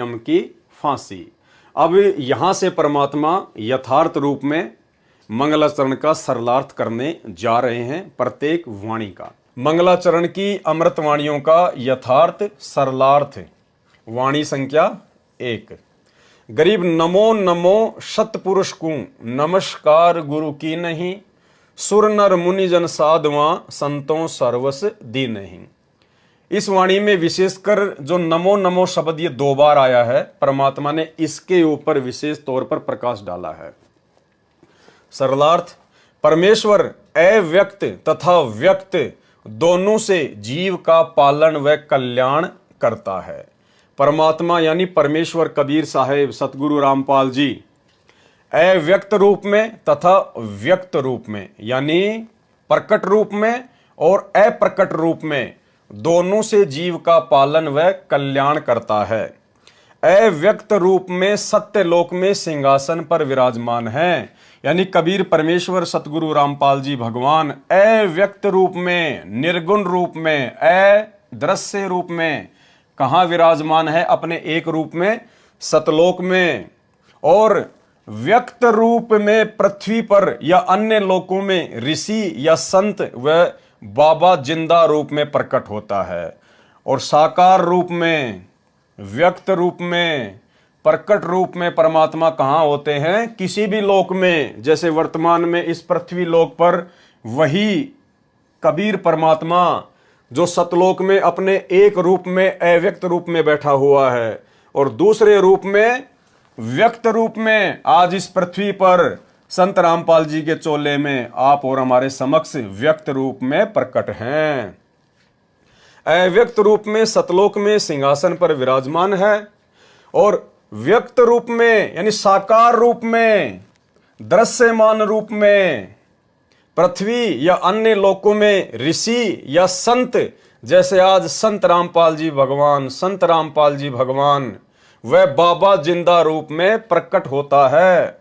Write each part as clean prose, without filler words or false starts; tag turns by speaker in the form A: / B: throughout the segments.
A: यम की फांसी। अब यहां से परमात्मा यथार्थ रूप में मंगलाचरण का सरलार्थ करने जा रहे हैं, प्रत्येक वाणी का। मंगलाचरण की अमृत वाणियों का यथार्थ सरलार्थ। वाणी संख्या 1। गरीब नमो नमो सतपुरुष को, नमस्कार गुरु की नहीं, सुर नर मुनि जन साधुआ संतों सर्वस दी नहीं। इस वाणी में विशेषकर जो नमो नमो शब्द ये 2 बार आया है, परमात्मा ने इसके ऊपर विशेष तौर पर प्रकाश डाला है। सरलार्थ, परमेश्वर अव्यक्त तथा व्यक्त दोनों से जीव का पालन व कल्याण करता है। परमात्मा यानी परमेश्वर कबीर साहेब सतगुरु रामपाल जी अव्यक्त रूप में तथा व्यक्त रूप में यानी प्रकट रूप में और अप्रकट रूप में दोनों से जीव का पालन व कल्याण करता है। अव्यक्त रूप में सत्यलोक में सिंहासन पर विराजमान है, यानी कबीर परमेश्वर सतगुरु रामपाल जी भगवान अव्यक्त रूप में, निर्गुण रूप में, अदृश्य रूप में कहाँ विराजमान है? अपने एक रूप में सतलोक में, और व्यक्त रूप में पृथ्वी पर या अन्य लोकों में ऋषि या संत व बाबा जिंदा रूप में प्रकट होता है। और साकार रूप में, व्यक्त रूप में, प्रकट रूप में परमात्मा कहाँ होते हैं? किसी भी लोक में। जैसे वर्तमान में इस पृथ्वी लोक पर वही कबीर परमात्मा जो सतलोक में अपने एक रूप में अव्यक्त रूप में बैठा हुआ है और दूसरे रूप में व्यक्त रूप में आज इस पृथ्वी पर संत रामपाल जी के चोले में आप और हमारे समक्ष व्यक्त रूप में प्रकट हैं। अव्यक्त रूप में सतलोक में सिंहासन पर विराजमान है और व्यक्त रूप में यानी साकार रूप में, दृश्यमान रूप में पृथ्वी या अन्य लोकों में ऋषि या संत, जैसे आज संत रामपाल जी भगवान, संत रामपाल जी भगवान वह बाबा जिंदा रूप में प्रकट होता है।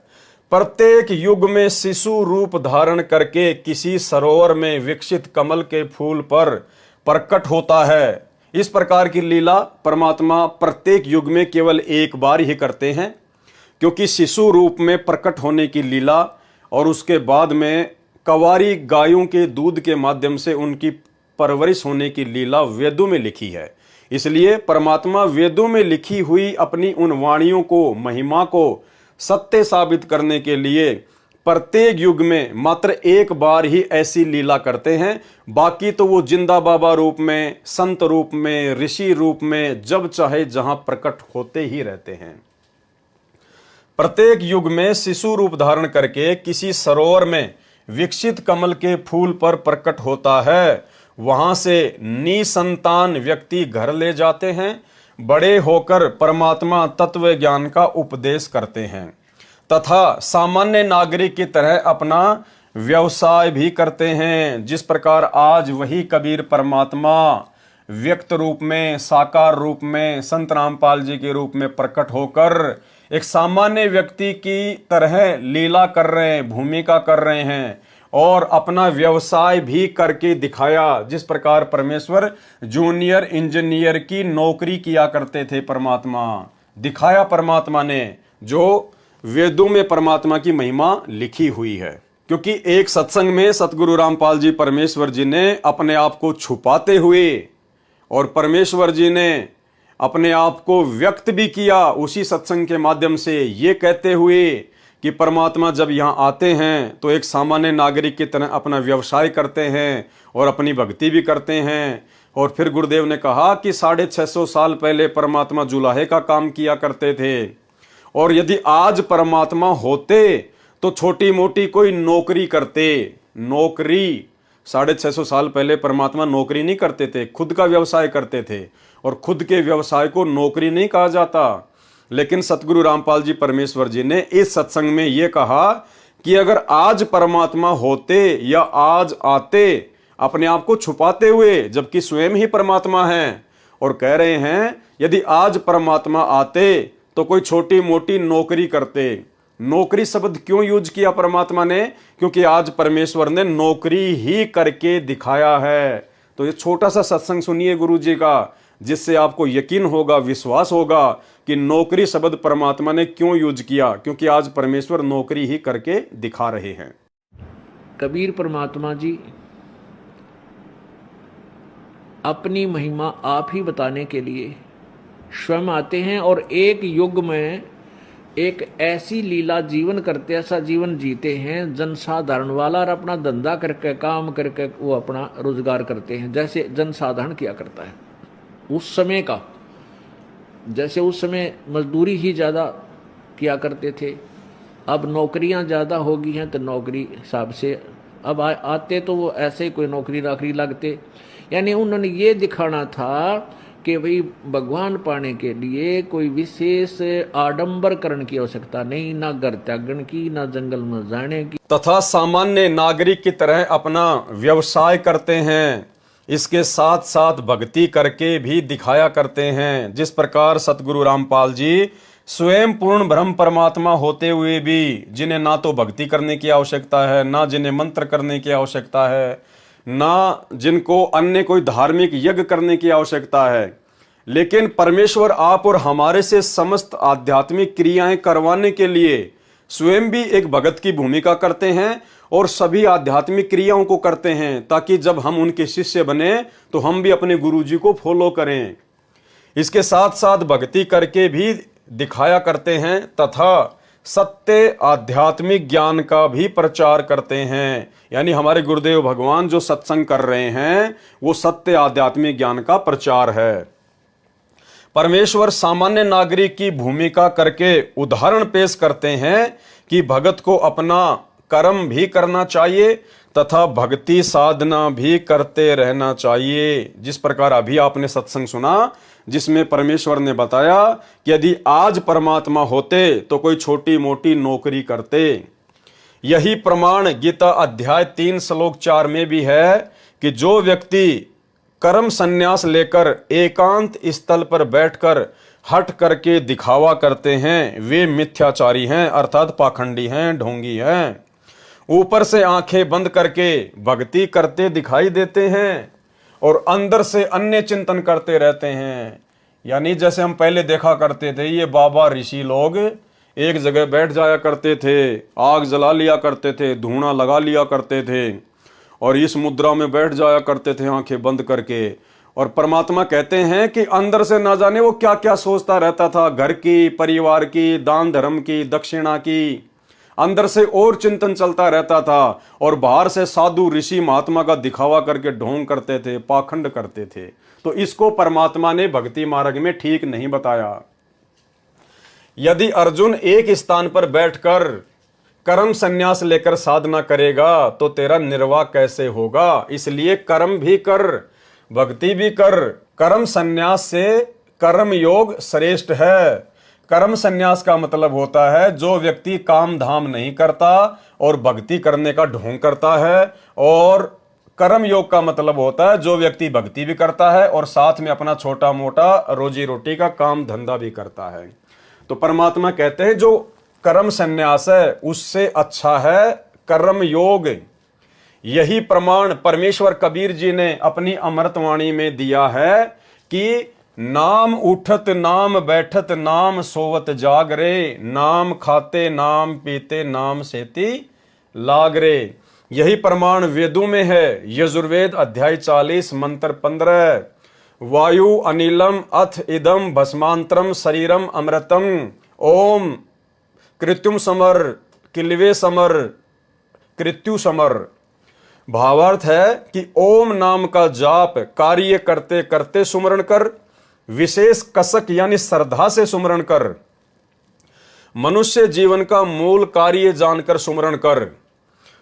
A: प्रत्येक युग में शिशु रूप धारण करके किसी सरोवर में विकसित कमल के फूल पर प्रकट होता है। इस प्रकार की लीला परमात्मा प्रत्येक युग में केवल एक बार ही करते हैं, क्योंकि शिशु रूप में प्रकट होने की लीला और उसके बाद में कवारी गायों के दूध के माध्यम से उनकी परवरिश होने की लीला वेदों में लिखी है। इसलिए परमात्मा वेदों में लिखी हुई अपनी उन वाणियों को, महिमा को सत्य साबित करने के लिए प्रत्येक युग में मात्र एक बार ही ऐसी लीला करते हैं। बाकी तो वो जिंदा बाबा रूप में, संत रूप में, ऋषि रूप में जब चाहे जहां प्रकट होते ही रहते हैं। प्रत्येक युग में शिशु रूप धारण करके किसी सरोवर में विकसित कमल के फूल पर प्रकट होता है। वहां से निसंतान व्यक्ति घर ले जाते हैं। बड़े होकर परमात्मा तत्व ज्ञान का उपदेश करते हैं तथा सामान्य नागरिक की तरह अपना व्यवसाय भी करते हैं। जिस प्रकार आज वही कबीर परमात्मा व्यक्त रूप में, साकार रूप में, संत रामपाल जी के रूप में प्रकट होकर एक सामान्य व्यक्ति की तरह लीला कर रहे हैं, भूमिका कर रहे हैं और अपना व्यवसाय भी करके दिखाया। जिस प्रकार परमेश्वर जूनियर इंजीनियर की नौकरी किया करते थे, परमात्मा दिखाया परमात्मा ने, जो वेदों में परमात्मा की महिमा लिखी हुई है। क्योंकि एक सत्संग में सतगुरु रामपाल जी परमेश्वर जी ने अपने आप को छुपाते हुए और परमेश्वर जी ने अपने आप को व्यक्त भी किया उसी सत्संग के माध्यम से, ये कहते हुए कि परमात्मा जब यहाँ आते हैं तो एक सामान्य नागरिक की तरह अपना व्यवसाय करते हैं और अपनी भक्ति भी करते हैं। और फिर गुरुदेव ने कहा कि 650 साल पहले परमात्मा जुलाहे का काम किया करते थे, और यदि आज परमात्मा होते तो छोटी मोटी कोई नौकरी करते। नौकरी 650 साल पहले परमात्मा नौकरी नहीं करते थे, खुद का व्यवसाय करते थे, और खुद के व्यवसाय को नौकरी नहीं कहा जाता। लेकिन सतगुरु रामपाल जी परमेश्वर जी ने इस सत्संग में यह कहा कि अगर आज परमात्मा होते या आज आते, अपने आप को छुपाते हुए, जबकि स्वयं ही परमात्मा हैं, और कह रहे हैं यदि आज परमात्मा आते तो कोई छोटी मोटी नौकरी करते। नौकरी शब्द क्यों यूज किया परमात्मा ने? क्योंकि आज परमेश्वर ने नौकरी ही करके दिखाया है। तो ये छोटा सा सत्संग सुनिए गुरु जी का, जिससे आपको यकीन होगा, विश्वास होगा कि नौकरी शब्द परमात्मा ने क्यों यूज किया, क्योंकि आज परमेश्वर नौकरी ही करके दिखा रहे हैं।
B: कबीर परमात्मा जी अपनी महिमा आप ही बताने के लिए स्वयं आते हैं और एक युग में एक ऐसी लीला जीवन करते, ऐसा जीवन जीते हैं जनसाधारण वाला, और अपना धंधा करके काम करके वो अपना रोजगार करते हैं जैसे जनसाधारण किया करता है उस समय का। जैसे उस समय मजदूरी ही ज़्यादा किया करते थे, अब नौकरियां ज़्यादा हो गई हैं तो नौकरी हिसाब से अब आते तो वो ऐसे ही कोई नौकरी नाकरी लगते। यानी उन्होंने ये दिखाना था कि भाई भगवान पाने के लिए कोई विशेष आडंबरकरण की आवश्यकता नहीं, ना घर त्यागन की, ना जंगल में जाने की,
A: तथा सामान्य नागरिक की तरह अपना व्यवसाय करते हैं। इसके साथ साथ भक्ति करके भी दिखाया करते हैं। जिस प्रकार सतगुरु रामपाल जी स्वयं पूर्ण ब्रह्म परमात्मा होते हुए भी, जिन्हें ना तो भक्ति करने की आवश्यकता है, ना जिन्हें मंत्र करने की आवश्यकता है, ना जिनको अन्य कोई धार्मिक यज्ञ करने की आवश्यकता है, लेकिन परमेश्वर आप और हमारे से समस्त आध्यात्मिक क्रियाएं करवाने के लिए स्वयं भी एक भगत की भूमिका करते हैं और सभी आध्यात्मिक क्रियाओं को करते हैं, ताकि जब हम उनके शिष्य बने तो हम भी अपने गुरु जी को फॉलो करें। इसके साथ साथ भक्ति करके भी दिखाया करते हैं तथा सत्य आध्यात्मिक ज्ञान का भी प्रचार करते हैं। यानी हमारे गुरुदेव भगवान जो सत्संग कर रहे हैं वो सत्य आध्यात्मिक ज्ञान का प्रचार है। परमेश्वर सामान्य नागरिक की भूमिका करके उदाहरण पेश करते हैं कि भगत को अपना कर्म भी करना चाहिए तथा भक्ति साधना भी करते रहना चाहिए। जिस प्रकार अभी आपने सत्संग सुना जिसमें परमेश्वर ने बताया कि यदि आज परमात्मा होते तो कोई छोटी मोटी नौकरी करते। यही प्रमाण गीता अध्याय 3 श्लोक 4 में भी है कि जो व्यक्ति कर्म संन्यास लेकर एकांत स्थल पर बैठकर हट करके दिखावा करते हैं वे मिथ्याचारी हैं, अर्थात पाखंडी हैं, ढोंगी हैं। ऊपर से आंखें बंद करके भक्ति करते दिखाई देते हैं और अंदर से अन्य चिंतन करते रहते हैं। यानी जैसे हम पहले देखा करते थे, ये बाबा ऋषि लोग एक जगह बैठ जाया करते थे, आग जला लिया करते थे, धुआं लगा लिया करते थे और इस मुद्रा में बैठ जाया करते थे आंखें बंद करके। और परमात्मा कहते हैं कि अंदर से ना जाने वो क्या क्या सोचता रहता था, घर की, परिवार की, दान धर्म की, दक्षिणा की, अंदर से और चिंतन चलता रहता था और बाहर से साधु ऋषि महात्मा का दिखावा करके ढोंग करते थे, पाखंड करते थे। तो इसको परमात्मा ने भक्ति मार्ग में ठीक नहीं बताया। यदि अर्जुन एक स्थान पर बैठकर कर्म संन्यास लेकर साधना करेगा तो तेरा निर्वाह कैसे होगा। इसलिए कर्म भी कर, भक्ति भी कर। कर्म संन्यास से कर्म योग श्रेष्ठ है। कर्म संन्यास का मतलब होता है जो व्यक्ति काम धाम नहीं करता और भक्ति करने का ढोंग करता है, और कर्म योग का मतलब होता है जो व्यक्ति भक्ति भी करता है और साथ में अपना छोटा मोटा रोजी रोटी का काम धंधा भी करता है। तो परमात्मा कहते हैं जो कर्म संन्यास है उससे अच्छा है कर्म योग। यही प्रमाण परमेश्वर कबीर जी ने अपनी अमृतवाणी में दिया है कि नाम उठत नाम बैठत नाम सोवत जागरे, नाम खाते नाम पीते नाम सेती लागरे। यही प्रमाण वेदों में है। यजुर्वेद अध्याय 40 मंत्र 15, वायु अनिलम अथ इदम भस्मांतरम शरीरम अमृतम ओम कृत्युम समर किलवे समर कृत्यु समर। भावार्थ है कि ओम नाम का जाप कार्य करते करते सुमरण कर, विशेष कसक यानी श्रद्धा से सुमरण कर, मनुष्य जीवन का मूल कार्य जानकर सुमरण कर।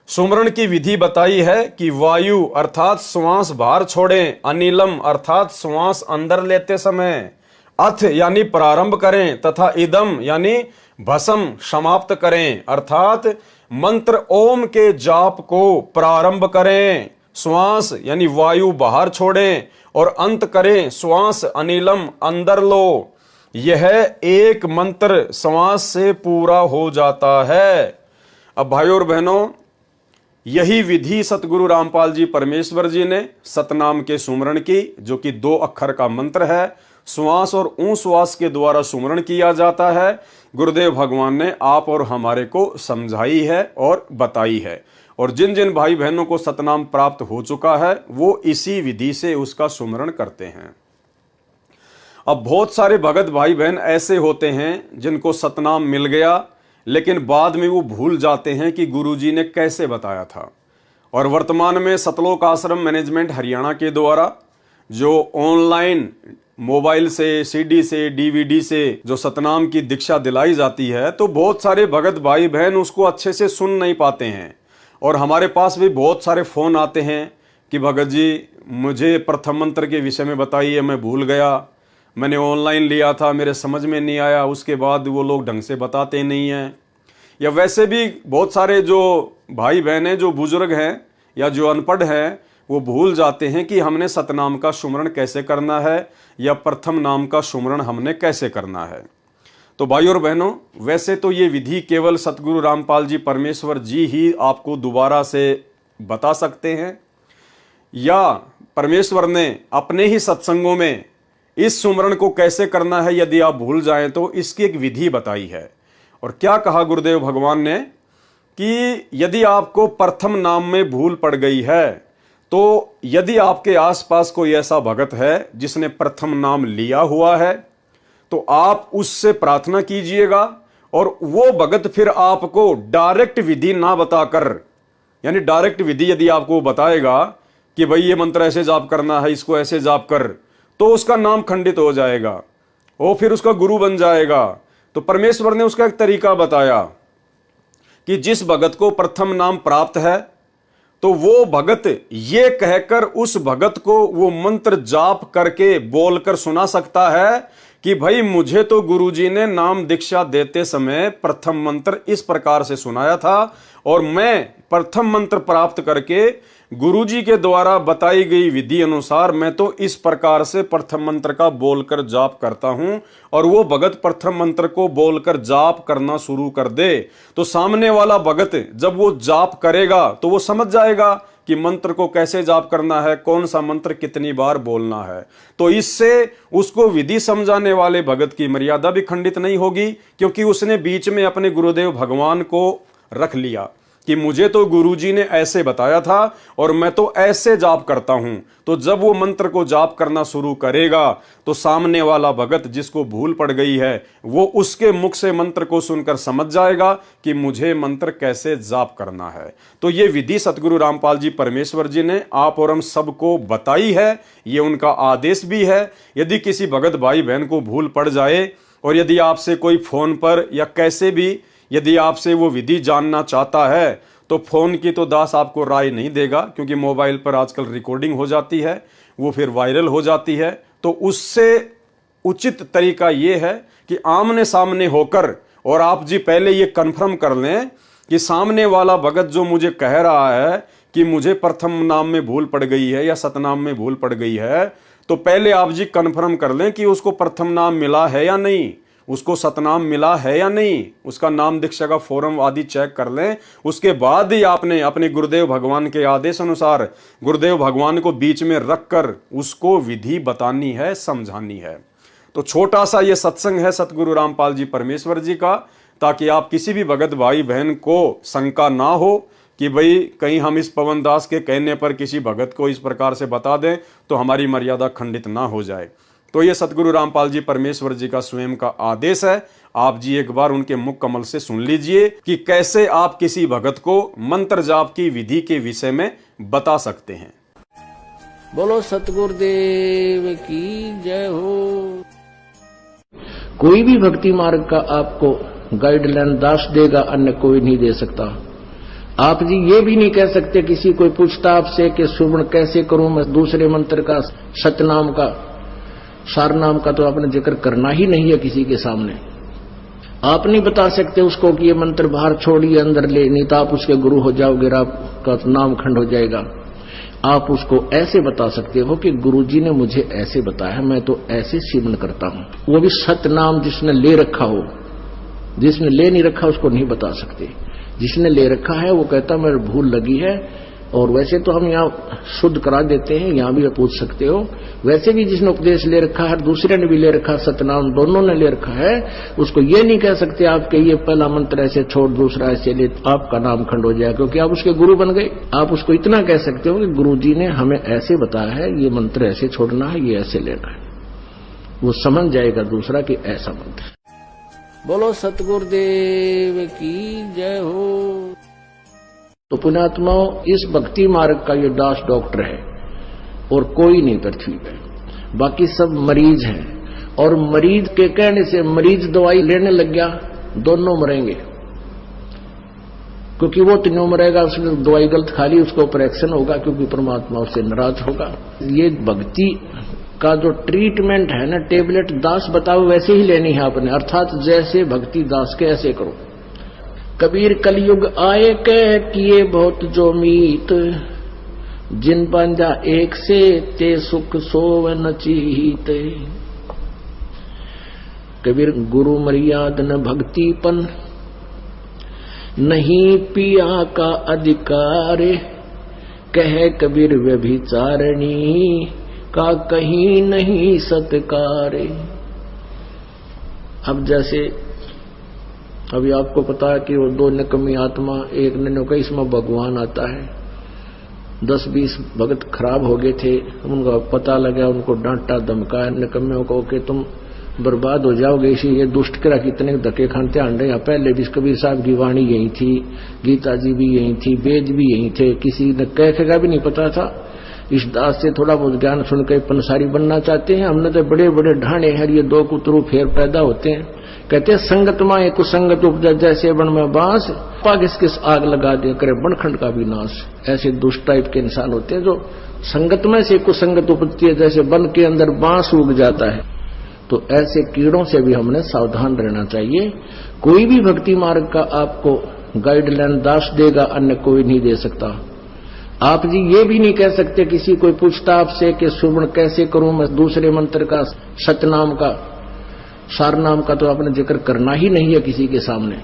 A: सुमरण की विधि बताई है कि वायु अर्थात श्वास बाहर छोड़ें, अनिलम अर्थात श्वास अंदर लेते समय, अथ यानी प्रारंभ करें, तथा इदम यानी भस्म समाप्त करें, अर्थात मंत्र ओम के जाप को प्रारंभ करें, श्वास यानी वायु बाहर छोड़ें और अंत करें श्वास अनिलम अंदर लो। यह एक मंत्र श्वास से पूरा हो जाता है। अब भाइयों और बहनों, यही विधि सतगुरु रामपाल जी परमेश्वर जी ने सतनाम के सुमरण की, जो कि 2 अक्षर का मंत्र है, श्वास और ऊश्वास के द्वारा सुमरण किया जाता है। गुरुदेव भगवान ने आप और हमारे को समझाई है और बताई है, और जिन जिन भाई बहनों को सतनाम प्राप्त हो चुका है वो इसी विधि से उसका सुमरण करते हैं। अब बहुत सारे भगत भाई बहन ऐसे होते हैं जिनको सतनाम मिल गया, लेकिन बाद में वो भूल जाते हैं कि गुरुजी ने कैसे बताया था। और वर्तमान में सतलोक आश्रम मैनेजमेंट हरियाणा के द्वारा जो ऑनलाइन मोबाइल से, सीडी से, डीवीडी से जो सतनाम की दीक्षा दिलाई जाती है, तो बहुत सारे भगत भाई बहन उसको अच्छे से सुन नहीं पाते हैं। और हमारे पास भी बहुत सारे फोन आते हैं कि भगत जी मुझे प्रथम मंत्र के विषय में बताइए, मैं भूल गया, मैंने ऑनलाइन लिया था, मेरे समझ में नहीं आया। उसके बाद वो लोग ढंग से बताते नहीं हैं। या वैसे भी बहुत सारे जो भाई बहन हैं, जो बुजुर्ग हैं या जो अनपढ़ हैं, वो भूल जाते हैं कि हमने सतनाम का सुमरण कैसे करना है या प्रथम नाम का सुमरण हमने कैसे करना है। तो भाई और बहनों, वैसे तो ये विधि केवल सतगुरु रामपाल जी परमेश्वर जी ही आपको दोबारा से बता सकते हैं, या परमेश्वर ने अपने ही सत्संगों में इस सुमरण को कैसे करना है यदि आप भूल जाएं तो इसकी एक विधि बताई है। और क्या कहा गुरुदेव भगवान ने कि यदि आपको प्रथम नाम में भूल पड़ गई है, तो यदि आपके आसपास कोई ऐसा भगत है जिसने प्रथम नाम लिया हुआ है, तो आप उससे प्रार्थना कीजिएगा, और वो भगत फिर आपको डायरेक्ट विधि ना बताकर, यानी डायरेक्ट विधि यदि आपको बताएगा कि भाई ये मंत्र ऐसे जाप करना है, इसको ऐसे जाप कर, तो उसका नाम खंडित हो जाएगा, वो फिर उसका गुरु बन जाएगा। तो परमेश्वर ने उसका एक तरीका बताया कि जिस भगत को प्रथम नाम प्राप्त है, तो वो भगत ये कहकर उस भगत को वो मंत्र जाप करके बोलकर सुना सकता है कि भाई मुझे तो गुरुजी ने नाम दीक्षा देते समय प्रथम मंत्र इस प्रकार से सुनाया था, और मैं प्रथम मंत्र प्राप्त करके गुरुजी के द्वारा बताई गई विधि अनुसार मैं तो इस प्रकार से प्रथम मंत्र का बोलकर जाप करता हूं। और वो भगत प्रथम मंत्र को बोलकर जाप करना शुरू कर दे, तो सामने वाला भगत जब वो जाप करेगा तो वो समझ जाएगा कि मंत्र को कैसे जाप करना है, कौन सा मंत्र कितनी बार बोलना है। तो इससे उसको विधि समझाने वाले भगत की मर्यादा भी खंडित नहीं होगी, क्योंकि उसने बीच में अपने गुरुदेव भगवान को रख लिया कि मुझे तो गुरुजी ने ऐसे बताया था और मैं तो ऐसे जाप करता हूं। तो जब वो मंत्र को जाप करना शुरू करेगा तो सामने वाला भगत जिसको भूल पड़ गई है वो उसके मुख से मंत्र को सुनकर समझ जाएगा कि मुझे मंत्र कैसे जाप करना है। तो ये विधि सतगुरु रामपाल जी परमेश्वर जी ने आप और हम सबको बताई है, ये उनका आदेश भी है। यदि किसी भगत भाई बहन को भूल पड़ जाए और यदि आपसे कोई फोन पर या कैसे भी यदि आपसे वो विधि जानना चाहता है, तो फोन की तो दास आपको राय नहीं देगा, क्योंकि मोबाइल पर आजकल रिकॉर्डिंग हो जाती है, वो फिर वायरल हो जाती है। तो उससे उचित तरीका ये है कि आमने सामने होकर और आप जी पहले ये कन्फर्म कर लें कि सामने वाला भगत जो मुझे कह रहा है कि मुझे प्रथम नाम में भूल पड़ गई है या सतनाम में भूल पड़ गई है, तो पहले आप जी कन्फर्म कर लें कि उसको प्रथम नाम मिला है या नहीं, उसको सतनाम मिला है या नहीं, उसका नाम दीक्षा का फॉर्म आदि चेक कर लें। उसके बाद ही आपने अपने गुरुदेव भगवान के आदेश अनुसार गुरुदेव भगवान को बीच में रखकर उसको विधि बतानी है, समझानी है। तो छोटा सा ये सत्संग है सतगुरु रामपाल जी परमेश्वर जी का, ताकि आप किसी भी भगत भाई बहन को शंका ना हो कि भाई कहीं हम इस पवन दास के कहने पर किसी भगत को इस प्रकार से बता दें तो हमारी मर्यादा खंडित ना हो जाए। तो ये सतगुरु रामपाल जी परमेश्वर जी का स्वयं का आदेश है। आप जी एक बार उनके मुख कमल से सुन लीजिए कि कैसे आप किसी भगत को मंत्र जाप की विधि के विषय में बता सकते हैं।
B: बोलो सतगुरुदेव की जय हो। कोई भी भक्ति मार्ग का आपको गाइडलाइन दास देगा, अन्य कोई नहीं दे सकता। आप जी ये भी नहीं कह सकते, किसी कोई पूछता आपसे कि सुमरण कैसे करूं मैं दूसरे मंत्र का, सतनाम का, सारनाम का, तो आपने जिक्र करना ही नहीं है किसी के सामने। आप नहीं बता सकते उसको कि ये मंत्र बाहर छोड़िए अंदर ले, नहीं तो आप उसके गुरु हो जाओगे, आपका नाम खंड हो जाएगा। आप उसको ऐसे बता सकते हो कि गुरुजी ने मुझे ऐसे बताया, मैं तो ऐसे सिमरण करता हूं। वो भी सतनाम जिसने ले रखा हो, जिसने ले नहीं रखा उसको नहीं बता सकते। जिसने ले रखा है वो कहता मेरे भूल लगी है। और वैसे तो हम यहाँ शुद्ध करा देते हैं, यहाँ भी आप पूछ सकते हो। वैसे भी जिसने उपदेश ले रखा है, दूसरे ने भी ले रखा, सतनाम दोनों ने ले रखा है, उसको ये नहीं कह सकते आप कि ये पहला मंत्र ऐसे छोड़ दूसरा ऐसे ले, आपका नाम खंड हो जाए, क्योंकि आप उसके गुरु बन गए। आप उसको इतना कह सकते हो कि गुरु जी ने हमें ऐसे बताया है, ये मंत्र ऐसे छोड़ना है, ये ऐसे लेना है। वो समझ जाएगा दूसरा कि ऐसा मंत्र। बोलो सतगुरुदेव की जय हो। तो पुण्यात्माओं, इस भक्ति मार्ग का ये दास डॉक्टर है और कोई नहीं पृथ्वी पे, बाकी सब मरीज हैं। और मरीज के कहने से मरीज दवाई लेने लग गया, दोनों मरेंगे, क्योंकि वो तीनों मरेगा, उसने दवाई गलत खा ली, उसको ऑपरेशन होगा, क्योंकि परमात्मा उससे नाराज होगा। ये भक्ति का जो ट्रीटमेंट है ना, टेबलेट दास बताओ वैसे ही लेनी है आपने, अर्थात जैसे भक्ति दास के ऐसे करो। कबीर कलयुग आए कह किए बहुत जो मीत, जिन बांधा एक से ते सुख सोव न चीत। कबीर गुरु मर्याद न भक्तिपन, नहीं पिया का अधिकार, कह कबीर व्यभिचारणी का कहीं नहीं सत्कार। अब जैसे अभी आपको पता है कि वो दो निकम्मी आत्मा, एक ने कहा इसमें भगवान आता है, 10-20 भगत खराब हो गए थे, उनका पता लगा, उनको डांटा धमकाया निकम्मियों को कि तुम बर्बाद हो जाओगे, इसी ये दुष्ट करा कितने धक्के खानते आंडे। यहाँ पहले भी कबीर साहब की वाणी यही थी, गीता जी भी यही थी, वेद भी यही थे, किसी ने कह भी नहीं पता था। इस दास से थोड़ा बहुत ज्ञान सुन के पंसारी बनना चाहते हैं, हमने तो बड़े बड़े ढाणे हैं, ये दो कुतरू फेर पैदा होते हैं। कहते हैं संगत माए कुसंगत उपजा, जैसे बन में बांस, पाग किस आग लगा दे करे बनखंड का भी नाश। ऐसे दुष्ट टाइप के इंसान होते हैं जो संगत में से कुसंगत उपजती है, जैसे बन के अंदर बांस उग जाता है। तो ऐसे कीड़ों से भी हमने सावधान रहना चाहिए। कोई भी भक्ति मार्ग का आपको गाइडलाइन दास देगा, अन्य कोई नहीं दे सकता। आप जी ये भी नहीं कह सकते, किसी कोई पूछता आपसे कि सुमरण कैसे करूं मैं, दूसरे मंत्र का, सतनाम का, सारनाम का तो आपने जिक्र करना ही नहीं है किसी के सामने।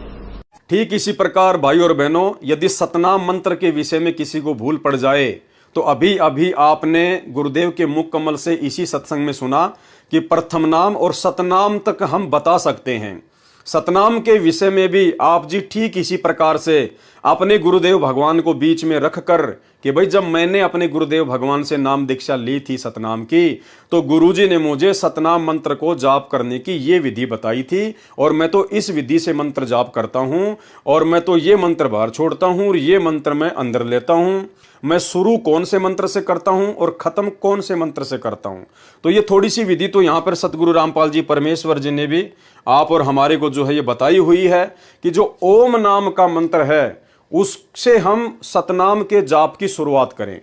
A: ठीक इसी प्रकार भाई और बहनों, यदि सतनाम मंत्र के विषय में किसी को भूल पड़ जाए तो अभी अभी आपने गुरुदेव के मुख कमल से इसी सत्संग में सुना कि प्रथम नाम और सतनाम तक हम बता सकते हैं। सतनाम के विषय में भी आप जी ठीक इसी प्रकार से अपने गुरुदेव भगवान को बीच में रखकर कि भाई जब मैंने अपने गुरुदेव भगवान से नाम दीक्षा ली थी सतनाम की, तो गुरुजी ने मुझे सतनाम मंत्र को जाप करने की ये विधि बताई थी और मैं तो इस विधि से मंत्र जाप करता हूं और मैं तो ये मंत्र बाहर छोड़ता हूं और ये मंत्र मैं अंदर लेता हूं। मैं शुरू कौन से मंत्र से करता हूं और खत्म कौन से मंत्र से करता हूं। तो ये थोड़ी सी विधि तो यहां पर सतगुरु रामपाल जी परमेश्वर जी ने भी आप और हमारे को जो है ये बताई हुई है कि जो ओम नाम का मंत्र है उससे हम सतनाम के जाप की शुरुआत करें।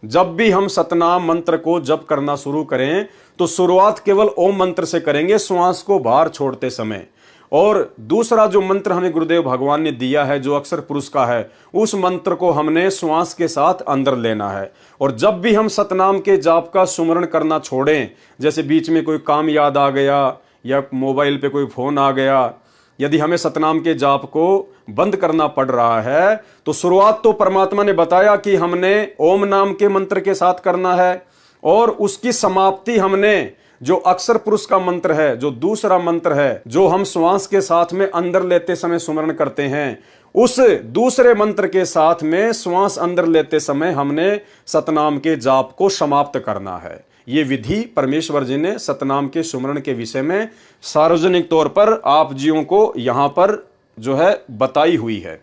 A: जब भी हम सतनाम मंत्र को जप करना शुरू करें तो शुरुआत केवल ओम मंत्र से करेंगे, श्वास को बाहर छोड़ते समय। और दूसरा जो मंत्र हमें गुरुदेव भगवान ने दिया है जो अक्षर पुरुष का है, उस मंत्र को हमने श्वास के साथ अंदर लेना है। और जब भी हम सतनाम के जाप का सुमरण करना छोड़ें, जैसे बीच में कोई काम याद आ गया या मोबाइल पे कोई फोन आ गया, यदि हमें सतनाम के जाप को बंद करना पड़ रहा है तो शुरुआत तो परमात्मा ने बताया कि हमने ओम नाम के मंत्र के साथ करना है और उसकी समाप्ति हमने जो अक्षर पुरुष का मंत्र है, जो दूसरा मंत्र है जो हम श्वास के साथ में अंदर लेते समय सुमरण करते हैं, उस दूसरे मंत्र के साथ में श्वास अंदर लेते समय हमने सतनाम के जाप को समाप्त करना है। ये विधि परमेश्वर जी ने सतनाम के सुमरण के विषय में सार्वजनिक तौर पर आप जियों को यहां पर जो है बताई हुई है।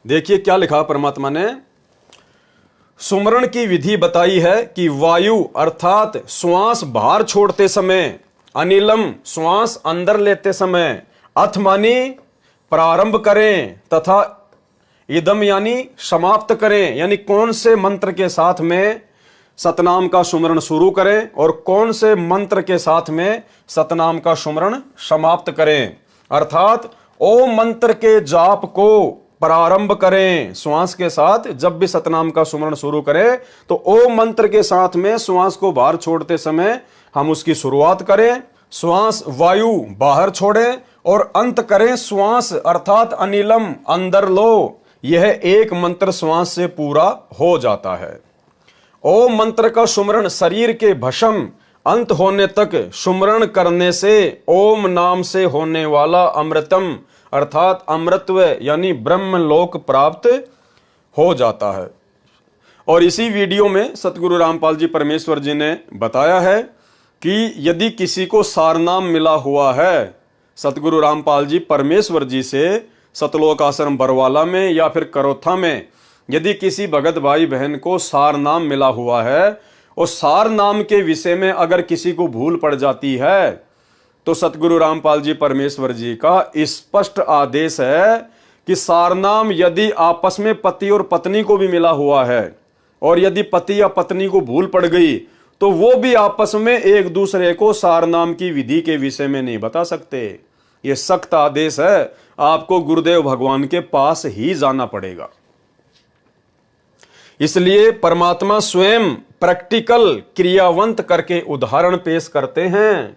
A: देखिए क्या लिखा परमात्मा ने। सुमरण की विधि बताई है कि वायु अर्थात श्वास बाहर छोड़ते समय, अनिलम श्वास अंदर लेते समय, अथ मानी प्रारंभ करें तथा इदम यानी समाप्त करें, यानी कौन से मंत्र के साथ में सतनाम का सुमरण शुरू करें और कौन से मंत्र के साथ में सतनाम का सुमरण समाप्त करें। अर्थात ओम मंत्र के जाप को प्रारंभ करें श्वास के साथ, जब भी सतनाम का सुमरण शुरू करें तो ओम मंत्र के साथ में श्वास को बाहर छोड़ते समय हम उसकी शुरुआत करें, श्वास वायु बाहर छोड़ें और अंत करें श्वास अर्थात अनिलम अंदर लो, यह एक मंत्र श्वास से पूरा हो जाता है। ओम मंत्र का सुमरण शरीर के भस्म अंत होने तक सुमरण करने से ओम नाम से होने वाला अमृतम अर्थात अमृतत्व यानी ब्रह्मलोक प्राप्त हो जाता है। और इसी वीडियो में सतगुरु रामपाल जी परमेश्वर जी ने बताया है कि यदि किसी को सारनाम मिला हुआ है, सतगुरु रामपाल जी परमेश्वर जी से सतलोक आश्रम बरवाला में या फिर करोथा में यदि किसी भगत भाई बहन को सारनाम मिला हुआ है और सारनाम के विषय में अगर किसी को भूल पड़ जाती है, तो सतगुरु रामपाल जी परमेश्वर जी का स्पष्ट आदेश है कि सारनाम यदि आपस में पति और पत्नी को भी मिला हुआ है और यदि पति या पत्नी को भूल पड़ गई तो वो भी आपस में एक दूसरे को सारनाम की विधि के विषय में नहीं बता सकते। ये सख्त आदेश है, आपको गुरुदेव भगवान के पास ही जाना पड़ेगा। इसलिए परमात्मा स्वयं प्रैक्टिकल क्रियावंत करके उदाहरण पेश करते हैं।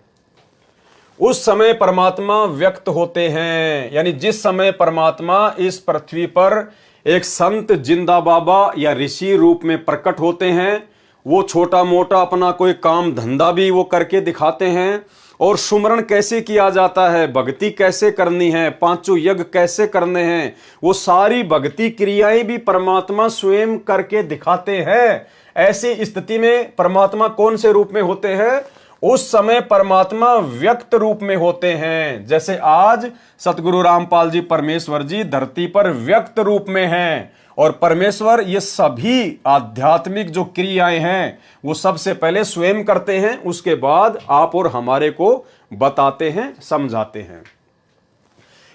A: उस समय परमात्मा व्यक्त होते हैं, यानी जिस समय परमात्मा इस पृथ्वी पर एक संत जिंदा बाबा या ऋषि रूप में प्रकट होते हैं, वो छोटा मोटा अपना कोई काम धंधा भी वो करके दिखाते हैं। और सुमरण कैसे किया जाता है, भक्ति कैसे करनी है, पांचों यज्ञ कैसे करने हैं, वो सारी भक्ति क्रियाएं भी परमात्मा स्वयं करके दिखाते हैं। ऐसी स्थिति में परमात्मा कौन से रूप में होते हैं? उस समय परमात्मा व्यक्त रूप में होते हैं। जैसे आज सतगुरु रामपाल जी परमेश्वर जी धरती पर व्यक्त रूप में हैं और परमेश्वर ये सभी आध्यात्मिक जो क्रियाएं हैं वो सबसे पहले स्वयं करते हैं, उसके बाद आप और हमारे को बताते हैं, समझाते हैं।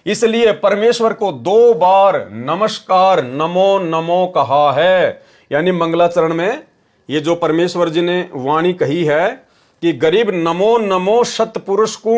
A: इसलिए परमेश्वर को 2 बार नमस्कार नमो नमो कहा है। यानी मंगलाचरण में ये जो परमेश्वर जी ने वाणी कही है कि गरीब नमो नमो सतपुरुष को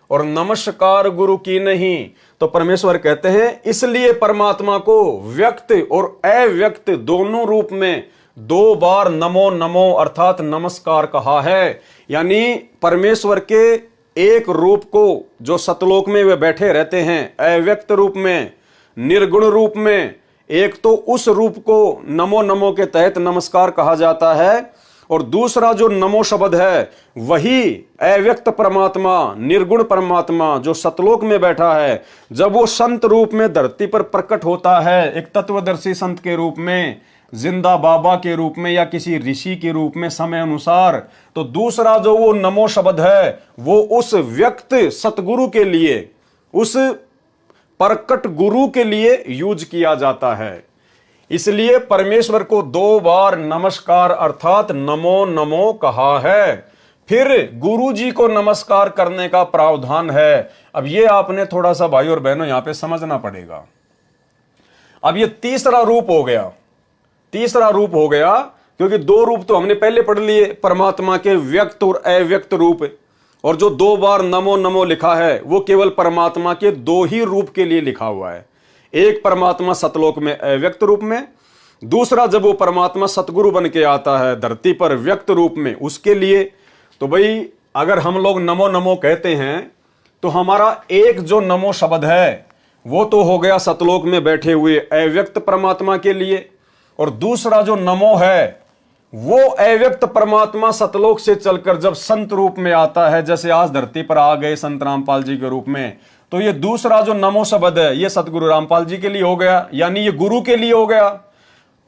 A: और नमस्कार गुरु की नहीं, तो परमेश्वर कहते हैं इसलिए परमात्मा को व्यक्त और अव्यक्त दोनों रूप में 2 बार नमो नमो अर्थात नमस्कार कहा है। यानी परमेश्वर के एक रूप को जो सतलोक में वे बैठे रहते हैं अव्यक्त रूप में, निर्गुण रूप में, एक तो उस रूप को नमो नमो के तहत नमस्कार कहा जाता है और दूसरा जो नमो शब्द है वही अव्यक्त परमात्मा निर्गुण परमात्मा जो सतलोक में बैठा है, जब वो संत रूप में धरती पर प्रकट होता है एक तत्वदर्शी संत के रूप में, जिंदा बाबा के रूप में या किसी ऋषि के रूप में समय अनुसार, तो दूसरा जो वो नमो शब्द है वो उस व्यक्त सतगुरु के लिए, उस प्रकट गुरु के लिए यूज किया जाता है। इसलिए परमेश्वर को 2 बार नमस्कार अर्थात नमो नमो कहा है। फिर गुरु जी को नमस्कार करने का प्रावधान है। अब ये आपने थोड़ा सा भाई और बहनों यहां पे समझना पड़ेगा। अब ये तीसरा रूप हो गया, तीसरा रूप हो गया क्योंकि 2 रूप तो हमने पहले पढ़ लिए, परमात्मा के व्यक्त और अव्यक्त रूप। और जो 2 बार नमो नमो लिखा है वो केवल परमात्मा के 2 ही रूप के लिए लिखा हुआ है। एक परमात्मा सतलोक में अव्यक्त रूप में, दूसरा जब वो परमात्मा सतगुरु बन के आता है धरती पर व्यक्त रूप में उसके लिए। तो भाई अगर हम लोग नमो नमो कहते हैं तो हमारा एक जो नमो शब्द है वो तो हो गया सतलोक में बैठे हुए अव्यक्त परमात्मा के लिए, और दूसरा जो नमो है वो अव्यक्त परमात्मा सतलोक से चलकर जब संत रूप में आता है, जैसे आज धरती पर आ गए संत रामपाल जी के रूप में, तो ये दूसरा जो नमो शब्द है ये सतगुरु रामपाल जी के लिए हो गया, यानी ये गुरु के लिए हो गया।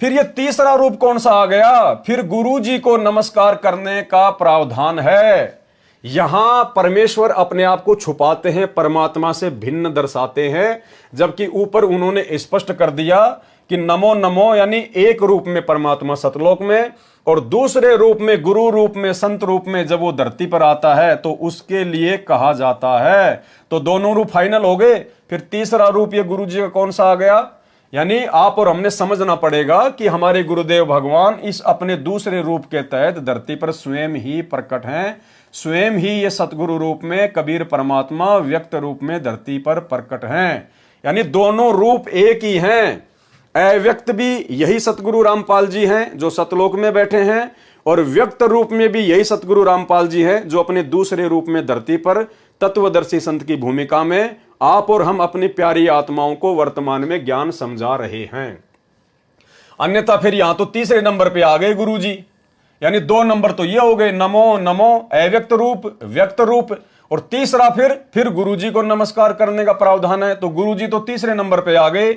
A: फिर ये तीसरा रूप कौन सा आ गया? फिर गुरु जी को नमस्कार करने का प्रावधान है। यहां परमेश्वर अपने आप को छुपाते हैं, परमात्मा से भिन्न दर्शाते हैं, जबकि ऊपर उन्होंने स्पष्ट कर दिया कि नमो नमो यानी एक रूप में परमात्मा सतलोक में और दूसरे रूप में गुरु रूप में संत रूप में जब वो धरती पर आता है तो उसके लिए कहा जाता है। तो दोनों रूप फाइनल हो गए। फिर तीसरा रूप ये गुरु जी का कौन सा आ गया? यानी आप और हमने समझना पड़ेगा कि हमारे गुरुदेव भगवान इस अपने दूसरे रूप के तहत धरती पर स्वयं ही प्रकट हैं, स्वयं ही ये सतगुरु रूप में कबीर परमात्मा व्यक्त रूप में धरती पर प्रकट हैं। यानी दोनों रूप एक ही हैं। अव्यक्त भी यही सतगुरु रामपाल जी हैं जो सतलोक में बैठे हैं, और व्यक्त रूप में भी यही सतगुरु रामपाल जी हैं जो अपने दूसरे रूप में धरती पर तत्वदर्शी संत की भूमिका में आप और हम अपनी प्यारी आत्माओं को वर्तमान में ज्ञान समझा रहे हैं। अन्यथा फिर यहां तो तीसरे नंबर पे आ गए गुरुजी, यानी 2 नंबर तो ये हो गए, नमो नमो अव्यक्त रूप व्यक्त रूप, और तीसरा फिर गुरुजी को नमस्कार करने का प्रावधान है। तो गुरुजी तो तीसरे नंबर पे आ गए,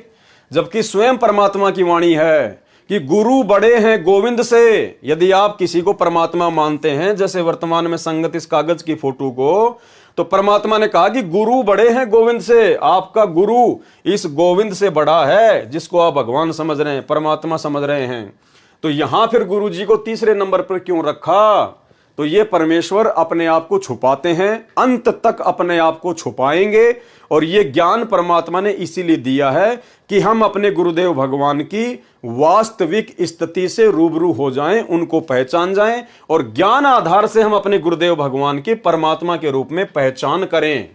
A: जबकि स्वयं परमात्मा की वाणी है कि गुरु बड़े हैं गोविंद से। यदि आप किसी को परमात्मा मानते हैं, जैसे वर्तमान में संगत इस कागज की फोटो को, तो परमात्मा ने कहा कि गुरु बड़े हैं गोविंद से। आपका गुरु इस गोविंद से बड़ा है, जिसको आप भगवान समझ रहे हैं, परमात्मा समझ रहे हैं। तो यहां फिर गुरु जी को तीसरे नंबर पर क्यों रखा? तो ये परमेश्वर अपने आप को छुपाते हैं, अंत तक अपने आप को छुपाएंगे, और ये ज्ञान परमात्मा ने इसीलिए दिया है कि हम अपने गुरुदेव भगवान की वास्तविक स्थिति से रूबरू हो जाएं, उनको पहचान जाएं, और ज्ञान आधार से हम अपने गुरुदेव भगवान की परमात्मा के रूप में पहचान करें।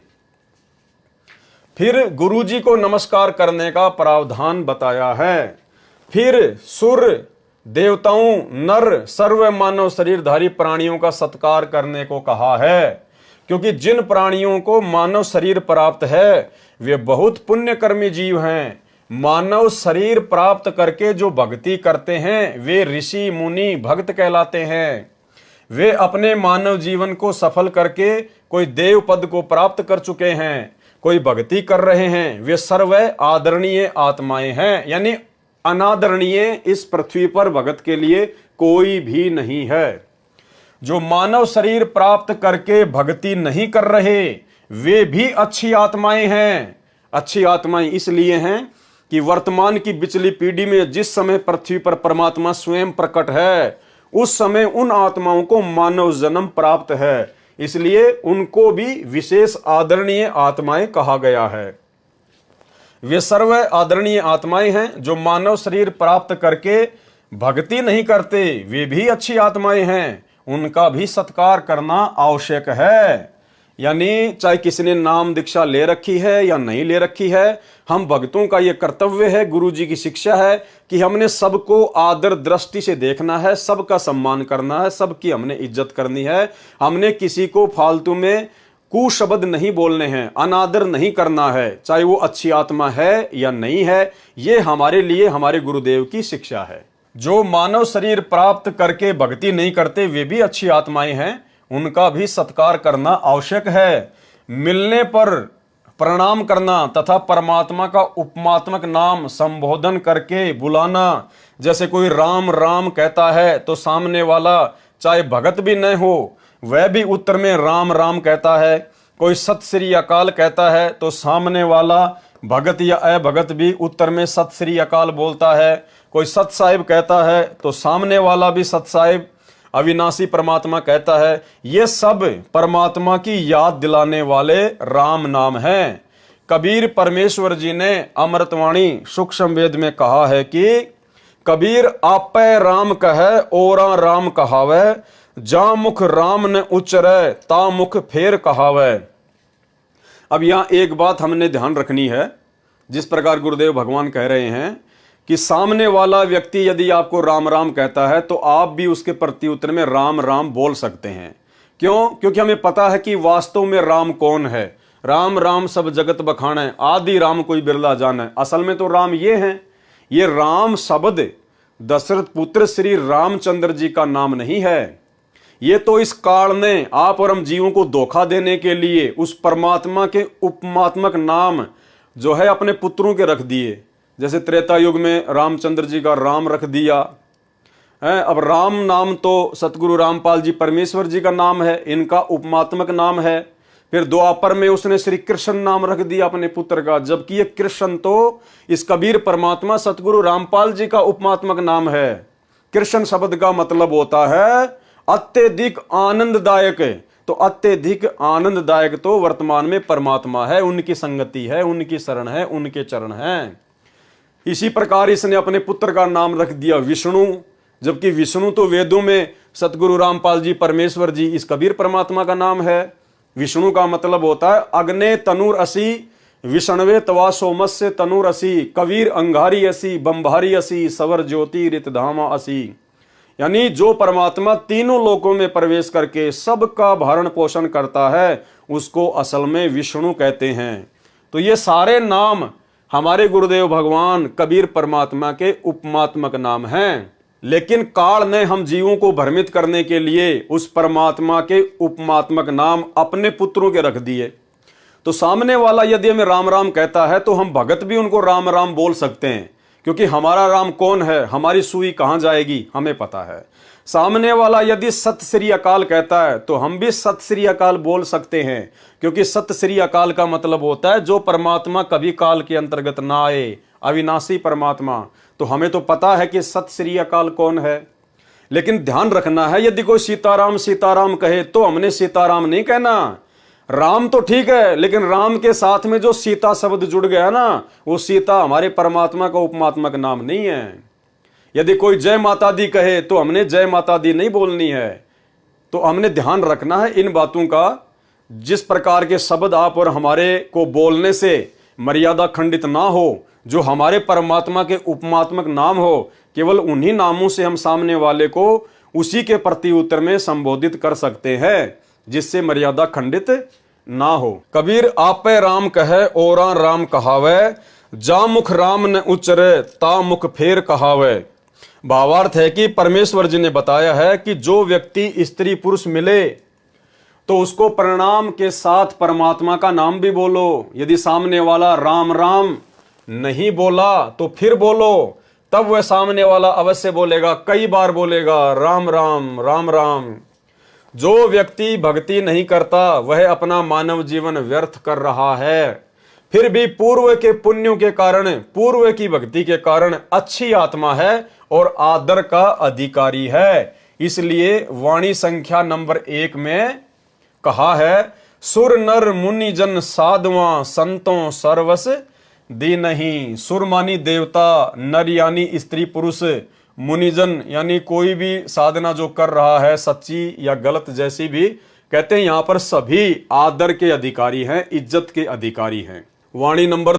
A: फिर गुरुजी को नमस्कार करने का प्रावधान बताया है। फिर सुर देवताओं नर सर्व मानव शरीरधारी प्राणियों का सत्कार करने को कहा है, क्योंकि जिन प्राणियों को मानव शरीर प्राप्त है वे बहुत पुण्यकर्मी जीव हैं। मानव शरीर प्राप्त करके जो भक्ति करते हैं वे ऋषि मुनि भक्त कहलाते हैं। वे अपने मानव जीवन को सफल करके कोई देव पद को प्राप्त कर चुके हैं, कोई भक्ति कर रहे हैं, वे सर्व आदरणीय आत्माएं हैं। यानी अनादरणीय इस पृथ्वी पर भगत के लिए कोई भी नहीं है। जो मानव शरीर प्राप्त करके भक्ति नहीं कर रहे वे भी अच्छी आत्माएं हैं। अच्छी आत्माएं इसलिए हैं कि वर्तमान की पिछली पीढ़ी में जिस समय पृथ्वी पर परमात्मा स्वयं प्रकट है, उस समय उन आत्माओं को मानव जन्म प्राप्त है, इसलिए उनको भी विशेष आदरणीय आत्माएं कहा गया है। वे सर्व आदरणीय आत्माएं हैं। जो मानव शरीर प्राप्त करके भक्ति नहीं करते वे भी अच्छी आत्माएं हैं, उनका भी सत्कार करना आवश्यक है। यानी चाहे किसी ने नाम दीक्षा ले रखी है या नहीं ले रखी है, हम भक्तों का यह कर्तव्य है, गुरु जी की शिक्षा है कि हमने सबको आदर दृष्टि से देखना है, सबका सम्मान करना है, सबकी हमने इज्जत करनी है। हमने किसी को फालतू में कुशब्द नहीं बोलने हैं, अनादर नहीं करना है, चाहे वो अच्छी आत्मा है या नहीं है। ये हमारे लिए हमारे गुरुदेव की शिक्षा है। जो मानव शरीर प्राप्त करके भक्ति नहीं करते वे भी अच्छी आत्माएं हैं, उनका भी सत्कार करना आवश्यक है। मिलने पर प्रणाम करना तथा परमात्मा का उपमात्मक नाम संबोधन करके बुलाना। जैसे कोई राम राम कहता है तो सामने वाला चाहे भगत भी न हो वह भी उत्तर में राम राम कहता है। कोई सत श्री अकाल कहता है तो सामने वाला भगत या अभगत भी उत्तर में सत श्री अकाल बोलता है। कोई सत साहिब कहता है तो सामने वाला भी सत साहिब अविनाशी परमात्मा कहता है। ये सब परमात्मा की याद दिलाने वाले राम नाम हैं। कबीर परमेश्वर जी ने अमृतवाणी सूक्ष्म वेद में कहा है कि कबीर आपे राम कहे ओरा राम कहावे, जा मुख राम ने उच्चरे ता मुख फेर कहावे। अब यहां एक बात हमने ध्यान रखनी है, जिस प्रकार गुरुदेव भगवान कह रहे हैं कि सामने वाला व्यक्ति यदि आपको राम राम कहता है तो आप भी उसके प्रत्युत्तर में राम राम बोल सकते हैं। क्यों? क्योंकि हमें पता है कि वास्तव में राम कौन है। राम राम सब जगत बखाने, आदि राम कोई बिरला जाने। असल में तो राम ये हैं। ये राम शब्द दशरथ पुत्र श्री रामचंद्र जी का नाम नहीं है। ये तो इस काल ने आप और हम जीवों को धोखा देने के लिए उस परमात्मा के उपमात्मक नाम जो है अपने पुत्रों के रख दिए। जैसे त्रेता युग में रामचंद्र जी का राम रख दिया है। अब राम नाम तो सतगुरु रामपाल जी परमेश्वर जी का नाम है, इनका उपमात्मक नाम है। फिर द्वापर में उसने श्री कृष्ण नाम रख दिया अपने पुत्र का, जबकि ये कृष्ण तो इस कबीर परमात्मा सतगुरु रामपाल जी का उपमात्मक नाम है। कृष्ण शब्द का मतलब होता है अत्यधिक आनंददायक। तो अत्यधिक आनंददायक तो वर्तमान में परमात्मा है, उनकी संगति है, उनकी शरण है, उनके चरण हैं। इसी प्रकार इसने अपने पुत्र का नाम रख दिया विष्णु, जबकि विष्णु तो वेदों में सतगुरु रामपाल जी परमेश्वर जी इस कबीर परमात्मा का नाम है। विष्णु का मतलब होता है अग्ने तनुर असी, विष्णवे तवा सोमस्य तनुर असी, कबीर अंगारी असी, बंभारी असी, सवर ज्योति रितधामा असी। यानी जो परमात्मा तीनों लोकों में प्रवेश करके सबका भरण पोषण करता है उसको असल में विष्णु कहते हैं। तो ये सारे नाम हमारे गुरुदेव भगवान कबीर परमात्मा के उपमात्मक नाम हैं। लेकिन काल ने हम जीवों को भ्रमित करने के लिए उस परमात्मा के उपमात्मक नाम अपने पुत्रों के रख दिए। तो सामने वाला यदि हमें राम राम कहता है तो हम भगत भी उनको राम राम बोल सकते हैं, क्योंकि हमारा राम कौन है, हमारी सुई कहां जाएगी हमें पता है। सामने वाला यदि सत श्री अकाल कहता है तो हम भी सत श्री अकाल बोल सकते हैं, क्योंकि सत श्री अकाल का मतलब होता है जो परमात्मा कभी काल के अंतर्गत ना आए, अविनाशी परमात्मा। तो हमें तो पता है कि सत श्री अकाल कौन है। लेकिन ध्यान रखना है, यदि कोई सीताराम सीताराम कहे तो हमने सीताराम नहीं कहना। राम तो ठीक है, लेकिन राम के साथ में जो सीता शब्द जुड़ गया ना, वो सीता हमारे परमात्मा का उपमात्मक नाम नहीं है। यदि कोई जय माता दी कहे तो हमने जय माता दी नहीं बोलनी है। तो हमने ध्यान रखना है इन बातों का। जिस प्रकार के शब्द आप और हमारे को बोलने से मर्यादा खंडित ना हो, जो हमारे परमात्मा के उपमात्मक नाम हो, केवल उन्हीं नामों से हम सामने वाले को उसी के प्रति उत्तर में संबोधित कर सकते हैं, जिससे मर्यादा खंडित ना हो। कबीर आपे राम कहे औरा राम कहावे, जा मुख राम न उचरे ता मुख फेर कहावे। भावार्थ है कि परमेश्वर जी ने बताया है कि जो व्यक्ति स्त्री पुरुष मिले तो उसको प्रणाम के साथ परमात्मा का नाम भी बोलो। यदि सामने वाला राम राम नहीं बोला तो फिर बोलो, तब वह सामने वाला अवश्य बोलेगा, कई बार बोलेगा राम राम राम राम। जो व्यक्ति भक्ति नहीं करता वह अपना मानव जीवन व्यर्थ कर रहा है। फिर भी पूर्व के पुण्यों के कारण, पूर्व की भक्ति के कारण अच्छी आत्मा है और आदर का अधिकारी है। इसलिए वाणी संख्या नंबर 1 में कहा है, सुर नर मुनि जन साधवा संतों सर्वस दी नहीं। सुर मानी देवता, नर यानी स्त्री पुरुष, मुनिजन यानी कोई भी साधना जो कर रहा है सच्ची या गलत जैसी भी, कहते हैं यहां पर सभी आदर के अधिकारी हैं, इज्जत के अधिकारी हैं। वाणी नंबर